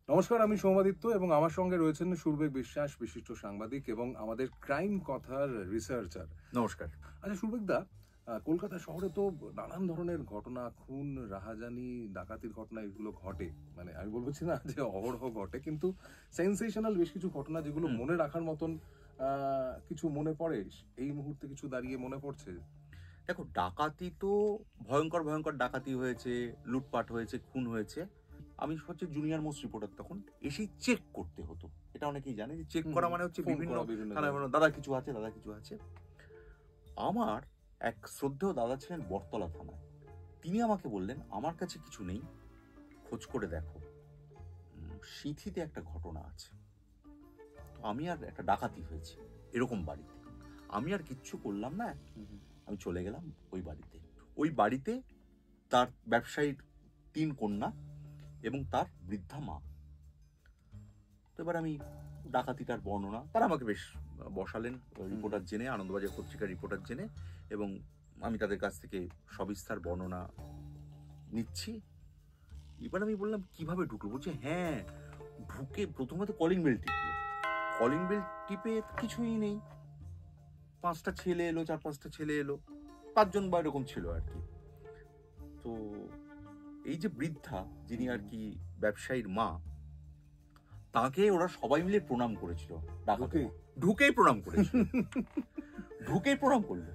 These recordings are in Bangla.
নমস্কার, আমি সৌমাদিত্য এবং আমার সঙ্গে রয়েছেন সুরবেগ বিশ্বাস, বিশিষ্ট সাংবাদিক এবং আমাদের ক্রাইম কথার রিসার্চার। নমস্কার। আচ্ছা সুরবেগ দা, কলকাতা শহরে তো নানান ধরনের ঘটনা, খুন, রাহাজানি, ডাকাতির ঘটনা এগুলো ঘটে। মানে আমি বলছি না যে অহরহ ঘটে, কিন্তু সেন্সেশনাল বেশ কিছু ঘটনা যেগুলো মনে রাখার মতন কিছু মনে পড়ে এই মুহূর্তে, কিছু দাঁড়িয়ে মনে পড়ছে? দেখো, ডাকাতি তো ভয়ঙ্কর ভয়ঙ্কর ডাকাতি হয়েছে, লুটপাট হয়েছে, খুন হয়েছে। আমি হচ্ছে জুনিয়র মোস্ট রিপোর্টার, তখন এসেই চেক করতে হতো। এটা অনেকেই জানে যে চেক করা মানে হচ্ছে বিভিন্ন দাদা কিছু আছে, দাদা কিছু আছে। আমার এক শ্রদ্ধেয় দাদা ছিলেন বটতলা থানায়। তিনি আমাকে বললেন, আমার কাছে কিছু নেই, খোঁজ করে দেখো, সিঁথিতে একটা ঘটনা আছে। তো আমি আর একটা ডাকাতি হয়েছে এরকম বাড়িতে, আমি আর কিচ্ছু করলাম না, আমি চলে গেলাম ওই বাড়িতে। ওই বাড়িতে তার ব্যবসায়ীর 3 কন্যা এবং তার বৃদ্ধা মা। তো এবার আমি ডাকাতিটার বর্ণনা, তারা আমাকে বেশ বসালেন রিপোর্টার জেনে, আনন্দবাজার পত্রিকার রিপোর্টার জেনে, এবং আমি তাদের কাছ থেকে সবিস্তার বর্ণনা নিচ্ছি। এবার আমি বললাম, কিভাবে ঢুকলো? বলছে হ্যাঁ, ঢুকে প্রথমত কলিং বেল টিপলো। কলিং বেল টিপে কিছুই নেই। 5টা ছেলে এলো, 4-5টা ছেলে এলো, 5 জন বা এরকম ছিল আর কি। তো এই যে বৃদ্ধা, যিনি আর কি ব্যবসায়ীর মা, তাকে ওরা সবাই মিলে প্রণাম করেছিল। ঢুকেই প্রণাম করেছিল। ঢুকেই প্রণাম করলো।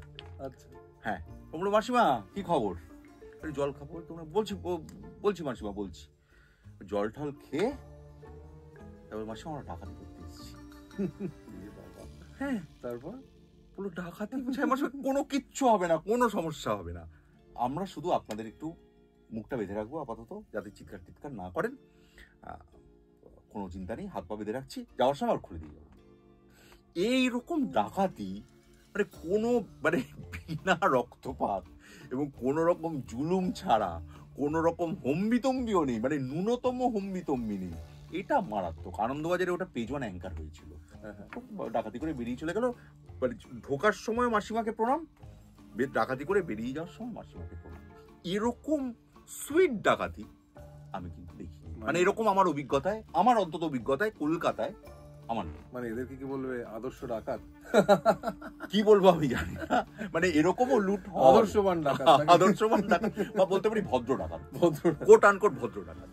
আচ্ছা, হ্যাঁ, বললো, মাসিমা কি খবর? জল খাবো? তোমরা বলছি মাসিমা, বলছি। জল টল খেয়ে তারপর, মাসিমা আমরা ডাকাতি করতে এসেছি। হ্যাঁ, তারপর বললো, ডাকাতি কোনো কিচ্ছু হবে না, কোনো সমস্যা হবে না, আমরা শুধু আপনাদের একটু মুখটা বেঁধে রাখবো আপাতত, যাতে চিৎকার টিৎকার না করেন, কোনো চিন্তা নেই, হাত পা বেঁধে রাখছি, যাওয়ার সময় আর খুলে দিয়ে যাবো। এইরকম ডাকাতি মানে বিনা রক্তপাত এবং কোন রকম জুলুম ছাড়া, কোন রকম হম্বিতম্বিও নেই, মানে ন্যূনতম হম্বিতম্বি নেই। এটা মারাত্মক। আনন্দবাজারে ওটা পেজ 1 অ্যাঙ্কার হয়েছিল। ডাকাতি করে বেরিয়ে চলে গেল, মানে ঢোকার সময় মাসিমাকে প্রণাম, ডাকাতি করে বেরিয়ে যাওয়ার সময় মাসিমাকে প্রণাম। এরকম সুইট ডাকাতি আমি কিন্তু দেখি, মানে এরকম আমার অভিজ্ঞতায়, আমার অন্তত অভিজ্ঞতায় কলকাতায় আমার। মানে এদেরকে কি বলবে, আদর্শ ডাকাত? কি বলবো আমি জানি না, মানে এরকমও লুট, আদর্শবান ডাকাত, আদর্শবান ডাকাত, বা বলতে পারি ভদ্র ডাকাত, কোট আনকোট ভদ্র ডাকাত।